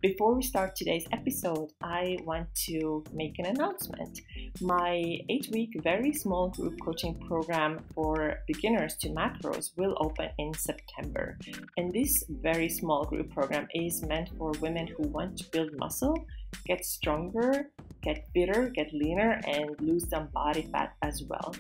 Before we start today's episode, I want to make an announcement. My 8-week very small group coaching program for beginners to macros will open in September. And this very small group program is meant for women who want to build muscle, get stronger, get fitter, get leaner, and lose some body fat as well.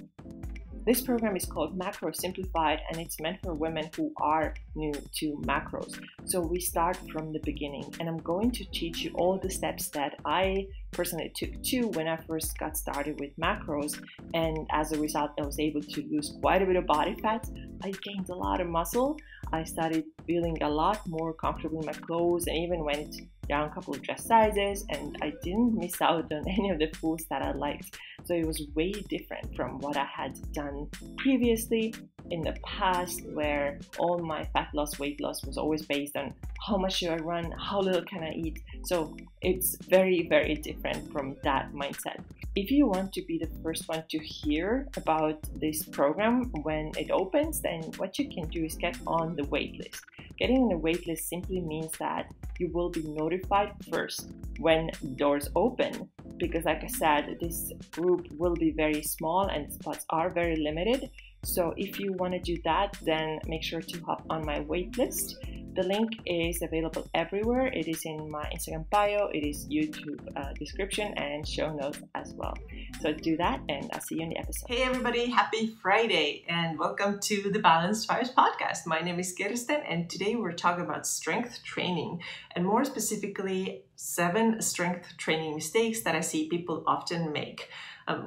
This program is called Macro Simplified, and it's meant for women who are new to macros. So we start from the beginning, and I'm going to teach you all the steps that I personally took to when I first got started with macros. And as a result, I was able to lose quite a bit of body fat. I gained a lot of muscle. I started feeling a lot more comfortable in my clothes and even went down a couple of dress sizes, and I didn't miss out on any of the foods that I liked. So it was way different from what I had done previously in the past, where all my fat loss, weight loss was always based on how much should I run, how little can I eat. So it's very, very different from that mindset. If you want to be the first one to hear about this program when it opens, then what you can do is get on the wait list. Getting on the wait list simply means that you will be notified first when doors open, because like I said, this group will be very small and spots are very limited. So if you want to do that, then make sure to hop on my wait list. The link is available everywhere. It is in my Instagram bio, it is YouTube description and show notes as well. So do that, and I'll see you in the episode. Hey everybody, happy Friday and welcome to the Balanced Vibes podcast. My name is Kirsten and today we're talking about strength training, and more specifically 7 strength training mistakes that I see people often make.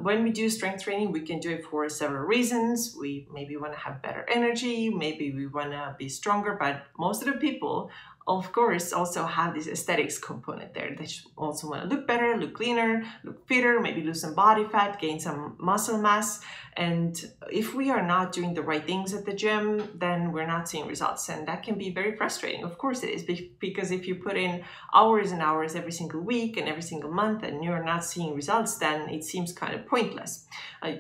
When we do strength training, we can do it for several reasons. We maybe want to have better energy, maybe we want to be stronger, but most of the people, of course, also have this aesthetics component there. They also want to look better, look leaner, look fitter, maybe lose some body fat, gain some muscle mass. And if we are not doing the right things at the gym, then we're not seeing results. And that can be very frustrating. Of course it is, because if you put in hours and hours every single week and every single month and you're not seeing results, then it seems kind of pointless.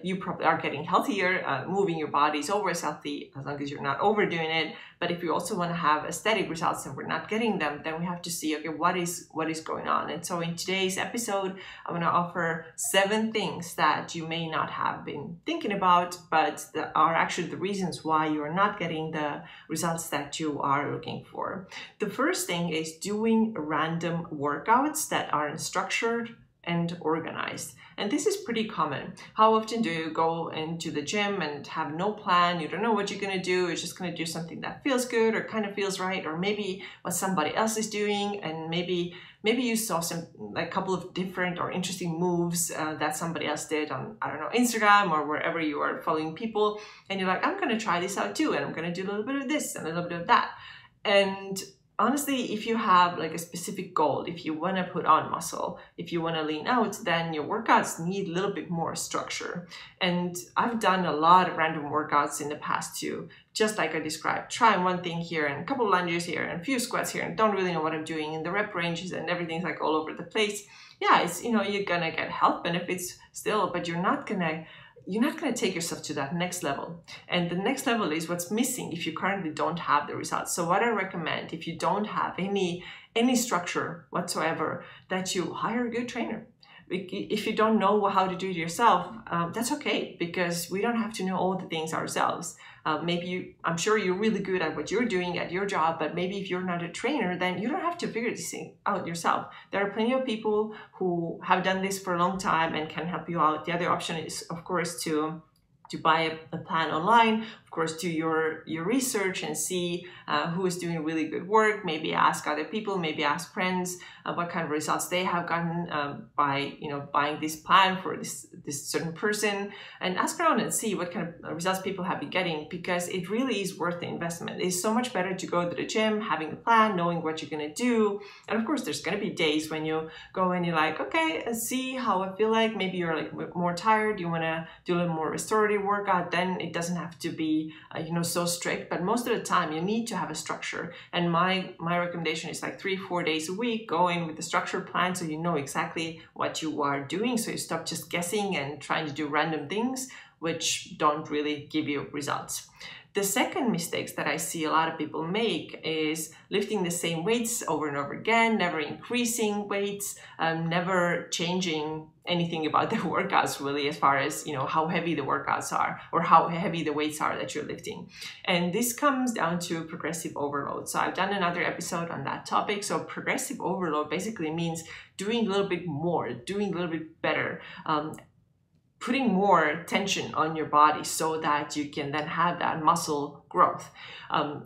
You probably are getting healthier, moving your body is always healthy as long as you're not overdoing it. But if you also want to have aesthetic results and we're not getting them, then we have to see, okay, what is going on? And so in today's episode, I'm going to offer 7 things that you may not have been thinking about, but that are actually the reasons why you are not getting the results that you are looking for. The first thing is doing random workouts that aren't structured and organized. And this is pretty common. How often do you go into the gym and have no plan? You don't know what you're going to do. You're just going to do something that feels good or kind of feels right, or maybe what somebody else is doing, and maybe you saw a couple of different or interesting moves that somebody else did on, I don't know, Instagram or wherever you are following people, and you're like, I'm going to try this out too, and I'm going to do a little bit of this and a little bit of that. And honestly, if you have like a specific goal, if you want to put on muscle, if you want to lean out, then your workouts need a little bit more structure. And I've done a lot of random workouts in the past too, just like I described, trying one thing here and a couple of lunges here and a few squats here and don't really know what I'm doing in the rep ranges and everything's like all over the place. Yeah, it's, you're going to get health benefits still, but you're not going to take yourself to that next level. And the next level is what's missing if you currently don't have the results. So what I recommend, if you don't have any structure whatsoever, that you hire a good trainer. If you don't know how to do it yourself, that's okay, because we don't have to know all the things ourselves. I'm sure you're really good at what you're doing at your job, but maybe if you're not a trainer, then you don't have to figure this thing out yourself. There are plenty of people who have done this for a long time and can help you out. The other option is, of course, to buy a plan online. Of course, do your research and see who is doing really good work. Maybe ask other people, maybe ask friends what kind of results they have gotten by buying this plan for this certain person, and ask around and see what kind of results people have been getting, because it really is worth the investment. It's so much better to go to the gym, having a plan, knowing what you're going to do. And of course, there's going to be days when you go and you're like, okay, let's see how I feel like. Maybe you're like more tired, you want to do a little more restorative workout, then it doesn't have to be so strict, but most of the time you need to have a structure. And my recommendation is like 3-4 days a week, go in with a structured plan so you know exactly what you are doing, so you stop just guessing and trying to do random things which don't really give you results. The second mistakes that I see a lot of people make is lifting the same weights over and over again, never increasing weights, never changing anything about the workouts really, as far as, you know, how heavy the workouts are or how heavy the weights are that you're lifting. And this comes down to progressive overload. So I've done another episode on that topic. So progressive overload basically means doing a little bit more, doing a little bit better, putting more tension on your body so that you can then have that muscle growth.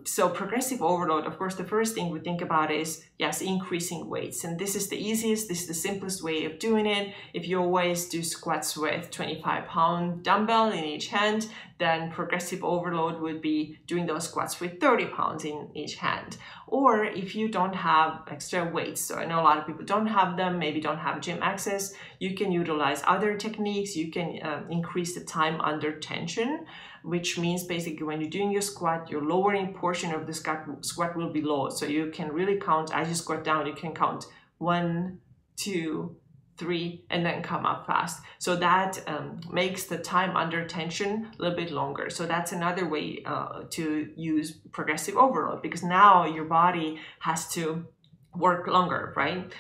So progressive overload, of course, the first thing we think about is, yes, increasing weights. And this is the easiest, this is the simplest way of doing it. If you always do squats with 25-pound dumbbell in each hand, then progressive overload would be doing those squats with 30 pounds in each hand. Or if you don't have extra weights, so I know a lot of people don't have them, maybe don't have gym access, you can utilize other techniques. You can increase the time under tension, which means basically when you're doing your squat, your lowering portion of the squat will be low. So you can really count, as you squat down, you can count 1, 2, 3, and then come up fast. So that makes the time under tension a little bit longer. So that's another way to use progressive overload, because now your body has to work longer, right?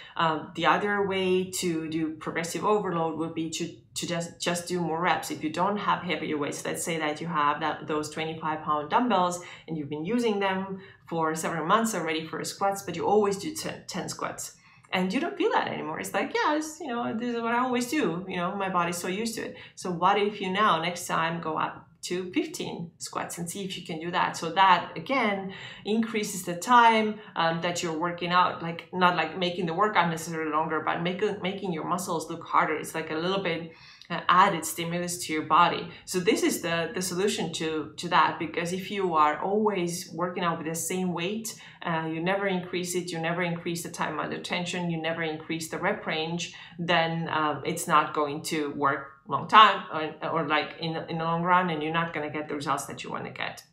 The other way to do progressive overload would be to just do more reps. If you don't have heavier weights, let's say that you have those 25-pound dumbbells and you've been using them for several months already for squats, but you always do 10 squats. And you don't feel that anymore. It's like, yeah, you know, this is what I always do. You know, my body's so used to it. So what if you now next time go up to 15 squats and see if you can do that? So that again increases the time that you're working out, like not like making the workout necessarily longer, but making your muscles look harder. It's like a little bit added stimulus to your body. So this is the solution to that, because if you are always working out with the same weight, you never increase it, you never increase the time under tension, you never increase the rep range, then it's not going to work long time or like in the long run, and you're not going to get the results that you want to get.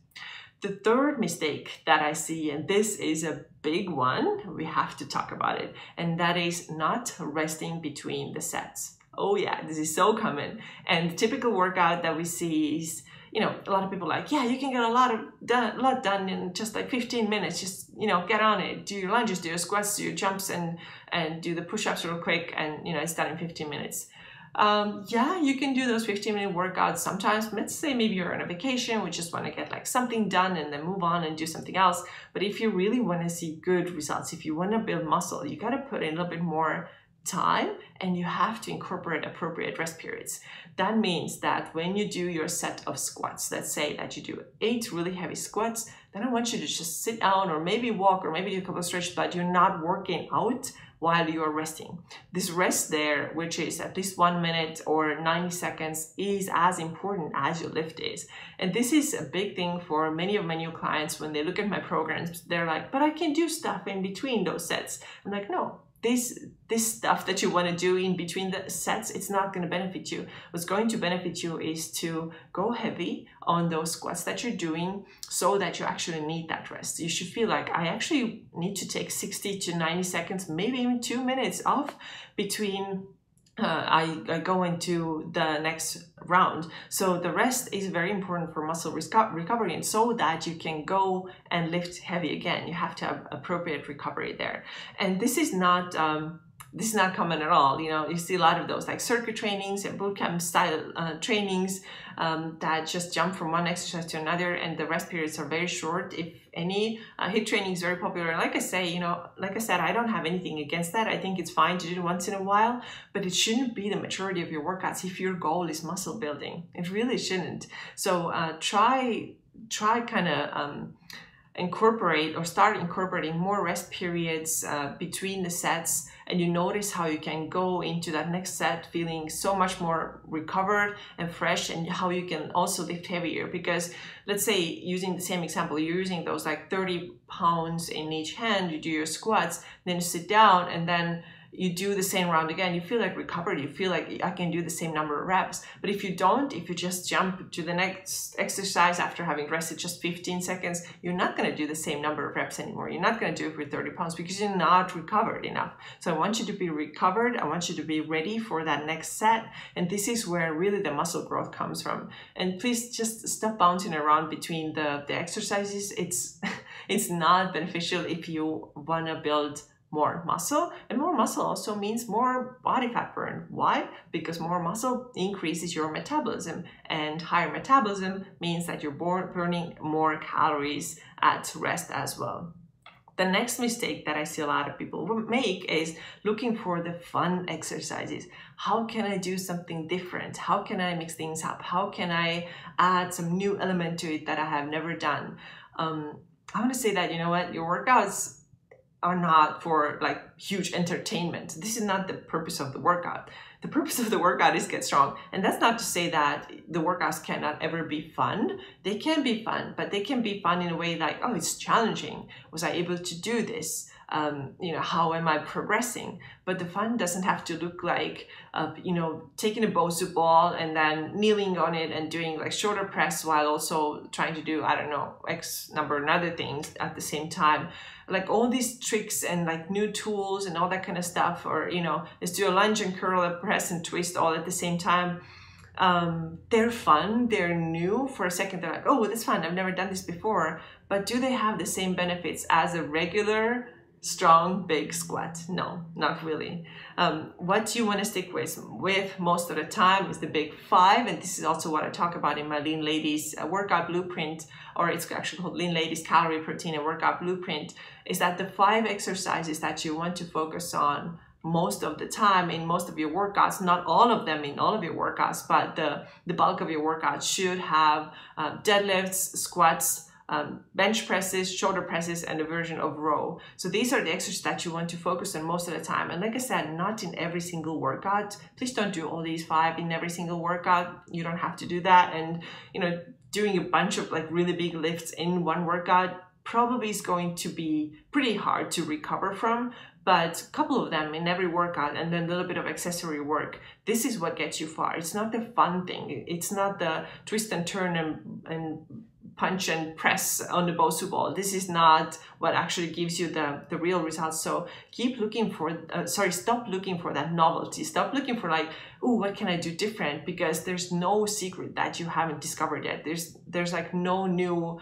The third mistake that I see, and this is a big one, we have to talk about it, and that is not resting between the sets. Oh yeah, this is so common. And the typical workout that we see is, you know, a lot of people are like, yeah, you can get a lot done in just like 15 minutes. Just, you know, get on it, do your lunges, do your squats, do your jumps, and do the push-ups real quick, and, you know, it's done in 15 minutes. Yeah, you can do those 15-minute workouts sometimes. Let's say maybe you're on a vacation, we just want to get like something done and then move on and do something else. But if you really want to see good results, if you want to build muscle, you got to put in a little bit more time, and you have to incorporate appropriate rest periods. That means that when you do your set of squats, let's say that you do 8 really heavy squats, then I want you to just sit down or maybe walk or maybe do a couple of stretches, but you're not working out while you are resting. This rest there, which is at least 1 minute or 90 seconds, is as important as your lift is. And this is a big thing for many of my new clients. When they look at my programs, they're like, but I can do stuff in between those sets. I'm like, no. This stuff that you want to do in between the sets, it's not going to benefit you. What's going to benefit you is to go heavy on those squats that you're doing so that you actually need that rest. You should feel like I actually need to take 60 to 90 seconds, maybe even 2 minutes off between I go into the next round. So the rest is very important for muscle recovery, and so that you can go and lift heavy again. You have to have appropriate recovery there. And this is not common at all. You know, you see a lot of those like circuit trainings and bootcamp style trainings that just jump from one exercise to another, and the rest periods are very short, if any. HIIT training is very popular. Like I said, I don't have anything against that. I think it's fine to do it once in a while, but it shouldn't be the majority of your workouts if your goal is muscle building. It really shouldn't. So try kind of incorporate or start incorporating more rest periods between the sets, and you notice how you can go into that next set feeling so much more recovered and fresh, and how you can also lift heavier. Because let's say, using the same example, you're using those like 30 pounds in each hand, you do your squats, then you sit down, and then you do the same round again, you feel like recovered, you feel like I can do the same number of reps. But if you don't, if you just jump to the next exercise after having rested just 15 seconds, you're not going to do the same number of reps anymore. You're not going to do it for 30 pounds because you're not recovered enough. So I want you to be recovered. I want you to be ready for that next set. And this is where really the muscle growth comes from. And please just stop bouncing around between the exercises. It's not beneficial if you want to build more muscle, and more muscle also means more body fat burn. Why? Because more muscle increases your metabolism, and higher metabolism means that you're burning more calories at rest as well. The next mistake that I see a lot of people make is looking for the fun exercises. How can I do something different? How can I mix things up? How can I add some new element to it that I have never done? I want to say that, you know what, your workouts are not for like huge entertainment. This is not the purpose of the workout. The purpose of the workout is get strong. And that's not to say that the workouts cannot ever be fun. They can be fun, but they can be fun in a way like, oh, it's challenging. Was I able to do this? How am I progressing? But the fun doesn't have to look like, taking a Bosu ball and then kneeling on it and doing like shoulder press while also trying to do, I don't know, X number of other things at the same time. Like all these tricks and like new tools and all that kind of stuff, or, let's do a lunge and curl, a press and twist all at the same time. They're fun, they're new. For a second, they're like, oh, that's fun, I've never done this before. But do they have the same benefits as a regular strong, big squat? No, not really. What you want to stick with most of the time is the big five. And this is also what I talk about in my Lean Ladies workout blueprint, or it's actually called Lean Ladies Calorie, Protein, and Workout Blueprint, is that the 5 exercises that you want to focus on most of the time in most of your workouts, not all of them in all of your workouts, but the bulk of your workouts should have deadlifts, squats, bench presses, shoulder presses, and a version of row. So these are the exercises that you want to focus on most of the time. And like I said, not in every single workout. Please don't do all these 5 in every single workout. You don't have to do that. And, doing a bunch of like really big lifts in one workout probably is going to be pretty hard to recover from. But a couple of them in every workout and then a little bit of accessory work, this is what gets you far. It's not the fun thing. It's not the twist and turn and punch and press on the Bosu ball. This is not what actually gives you the real results. So keep looking for, stop looking for that novelty. Stop looking for like, oh, what can I do different? Because there's no secret that you haven't discovered yet. There's like no new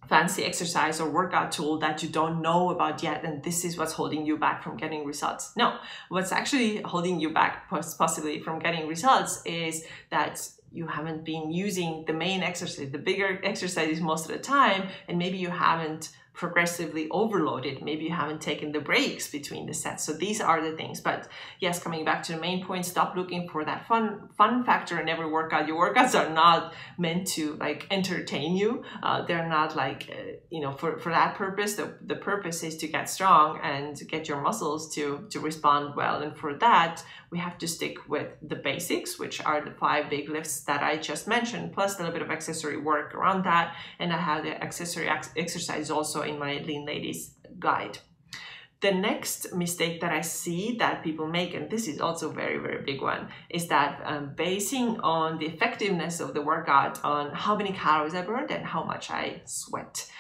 fancy exercise or workout tool that you don't know about yet, and this is what's holding you back from getting results. No, what's actually holding you back possibly from getting results is that you haven't been using the main exercise, the bigger exercises most of the time, and maybe you haven't progressively overloaded. Maybe you haven't taken the breaks between the sets. So these are the things. But yes, coming back to the main point, stop looking for that fun factor in every workout. Your workouts are not meant to like entertain you. They're not like, for that purpose. The purpose is to get strong and get your muscles to respond well. And for that, we have to stick with the basics, which are the 5 big lifts that I just mentioned, plus a little bit of accessory work around that. And I have the accessory exercise also in my Lean Ladies guide. The next mistake that I see that people make, and this is also a very, very big one, is that basing on the effectiveness of the workout on how many calories I burned and how much I sweat.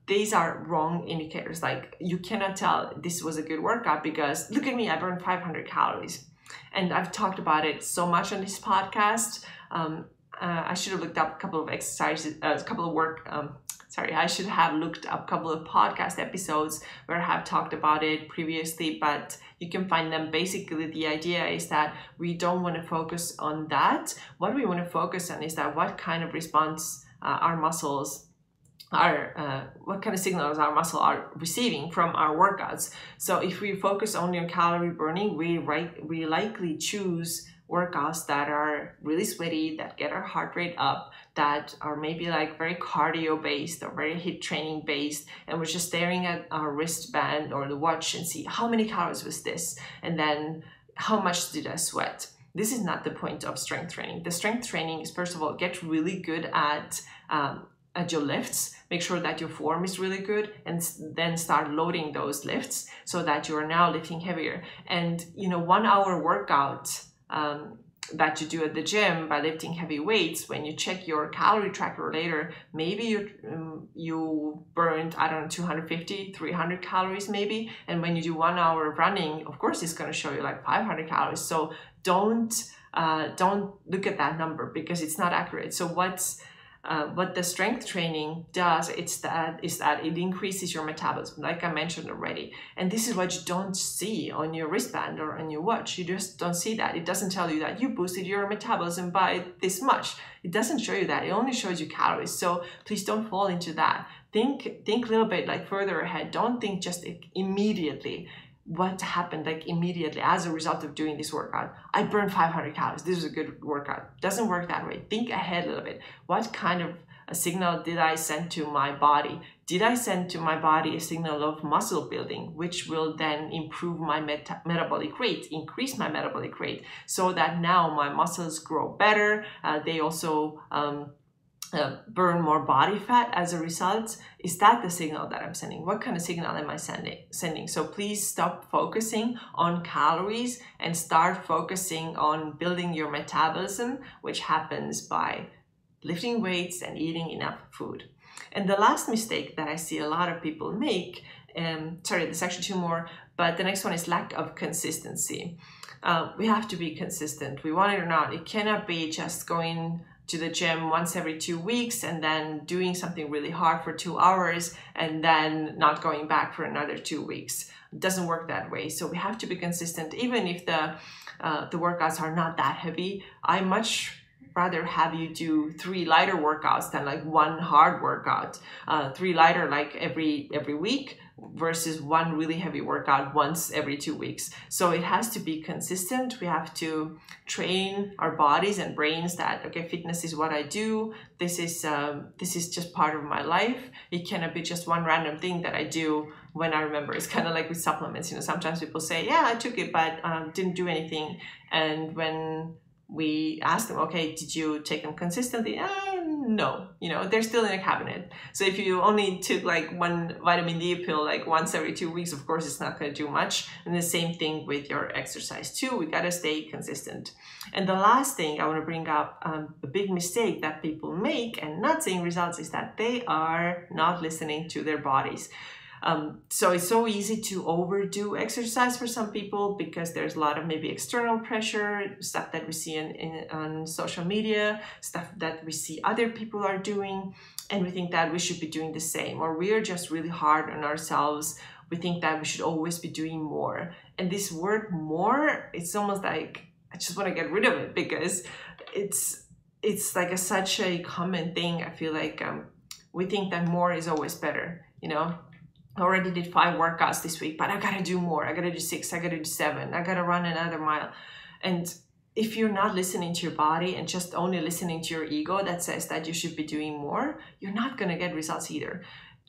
These are wrong indicators. Like, you cannot tell this was a good workout because look at me, I burned 500 calories. And I've talked about it so much on this podcast. I should have looked up a couple of exercises, I should have looked up a couple of podcast episodes where I have talked about it previously, but you can find them. Basically, the idea is that we don't want to focus on that. What we want to focus on is that what kind of response our muscles what kind of signals our muscle are receiving from our workouts. So if we focus only on calorie burning, we likely choose workouts that are really sweaty, that get our heart rate up, that are maybe like very cardio based or very HIIT training based, and we're just staring at our wristband or the watch and see how many calories was this, and then how much did I sweat. This is not the point of strength training. The strength training is, first of all, get really good at at your lifts, make sure that your form is really good, and then start loading those lifts so that you are now lifting heavier. And 1 hour workout that you do at the gym by lifting heavy weights, when you check your calorie tracker later, maybe you burned, I don't know, 250, 300 calories maybe. And when you do 1 hour of running, of course, it's going to show you like 500 calories. So don't look at that number because it's not accurate. So what the strength training does is that it increases your metabolism, like I mentioned already. And this is what you don't see on your wristband or on your watch. You just don't see that. It doesn't tell you that you boosted your metabolism by this much. It doesn't show you that. It only shows you calories. So please don't fall into that. Think a little bit like further ahead. Don't think just immediately what happened like immediately as a result of doing this workout. I burned 500 calories. This is a good workout. Doesn't work that way. Think ahead a little bit. What kind of a signal did I send to my body? Did I send to my body a signal of muscle building, which will then improve my metabolic rate, increase my metabolic rate, so that now my muscles grow better. They also burn more body fat as a result. Is that the signal that I'm sending? What kind of signal am I sending? So please stop focusing on calories and start focusing on building your metabolism, which happens by lifting weights and eating enough food. And the last mistake that I see a lot of people make, there's actually two more, but the next one is lack of consistency. We have to be consistent. We want it or not. It cannot be just going to the gym once every 2 weeks and then doing something really hard for 2 hours and then not going back for another 2 weeks. It doesn't work that way. So we have to be consistent, even if the workouts are not that heavy. I much rather have you do 3 lighter workouts than like 1 hard workout. 3 lighter like every week versus 1 really heavy workout once every 2 weeks. So it has to be consistent. We have to train our bodies and brains that, okay, fitness is what I do. This is just part of my life. It cannot be just one random thing that I do when I remember. It's kind of like with supplements. Sometimes people say, yeah, I took it, but didn't do anything. And when we ask them, okay, did you take them consistently? No, they're still in a cabinet. So if you only took like 1 vitamin D pill like once every 2 weeks, of course, it's not going to do much. And the same thing with your exercise too. We got to stay consistent. And the last thing I want to bring up, a big mistake that people make and not seeing results, is that they are not listening to their bodies. So it's so easy to overdo exercise for some people because there's a lot of maybe external pressure, stuff that we see on social media, stuff that we see other people are doing, and we think that we should be doing the same, or we are just really hard on ourselves. We think that we should always be doing more. And this word more, it's almost like I just want to get rid of it because it's like such a common thing. I feel like we think that more is always better, I already did 5 workouts this week, but I gotta do more. I gotta do 6, I gotta do 7, I gotta run another mile. And if you're not listening to your body and just only listening to your ego that says that you should be doing more, you're not gonna get results either.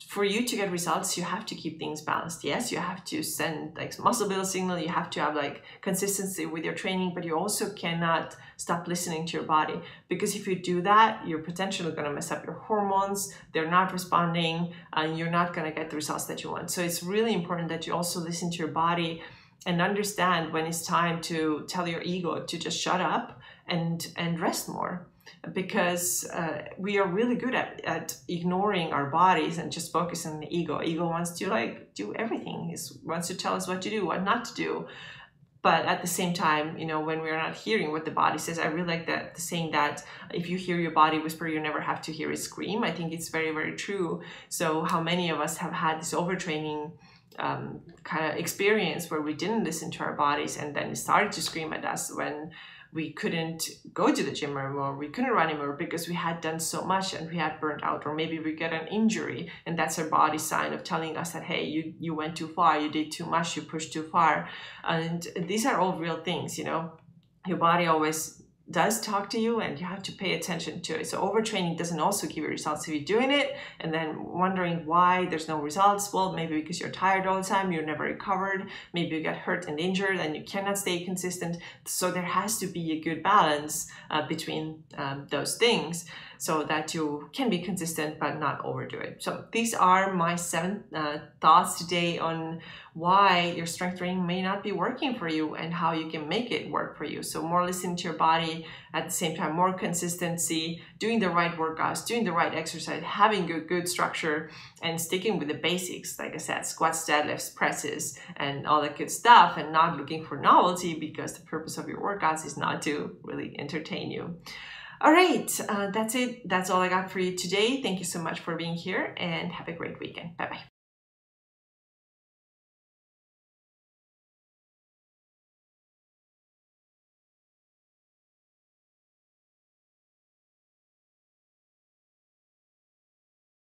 For you to get results, you have to keep things balanced. Yes, you have to send like muscle build signal, you have to have like consistency with your training, but you also cannot stop listening to your body, because if you do that, you're potentially going to mess up your hormones. They're not responding and you're not going to get the results that you want. So it's really important that you also listen to your body and understand when it's time to tell your ego to just shut up and rest more. Because we are really good at ignoring our bodies and just focusing on the ego. Ego wants to like do everything. It wants to tell us what to do, what not to do. But at the same time, when we're not hearing what the body says, I really like that the saying that if you hear your body whisper, you never have to hear it scream. I think it's very, very true. So how many of us have had this overtraining kind of experience where we didn't listen to our bodies and then it started to scream at us when we couldn't go to the gym anymore, we couldn't run anymore because we had done so much and we had burnt out, or maybe we get an injury and that's our body's sign of telling us that, hey, you went too far, you did too much, you pushed too far. And these are all real things, your body always does talk to you and you have to pay attention to it. So overtraining doesn't also give you results. If you're doing it and then wondering why there's no results, well, maybe because you're tired all the time, you're never recovered, maybe you get hurt and injured and you cannot stay consistent. So there has to be a good balance between those things. so that you can be consistent but not overdo it. So these are my 7 thoughts today on why your strength training may not be working for you and how you can make it work for you. So more listening to your body, at the same time more consistency, doing the right workouts, doing the right exercise, having good structure, and sticking with the basics, like I said, squats, deadlifts, presses, and all that good stuff, and not looking for novelty, because the purpose of your workouts is not to really entertain you. All right, that's it. That's all I got for you today. Thank you so much for being here, and have a great weekend. Bye-bye.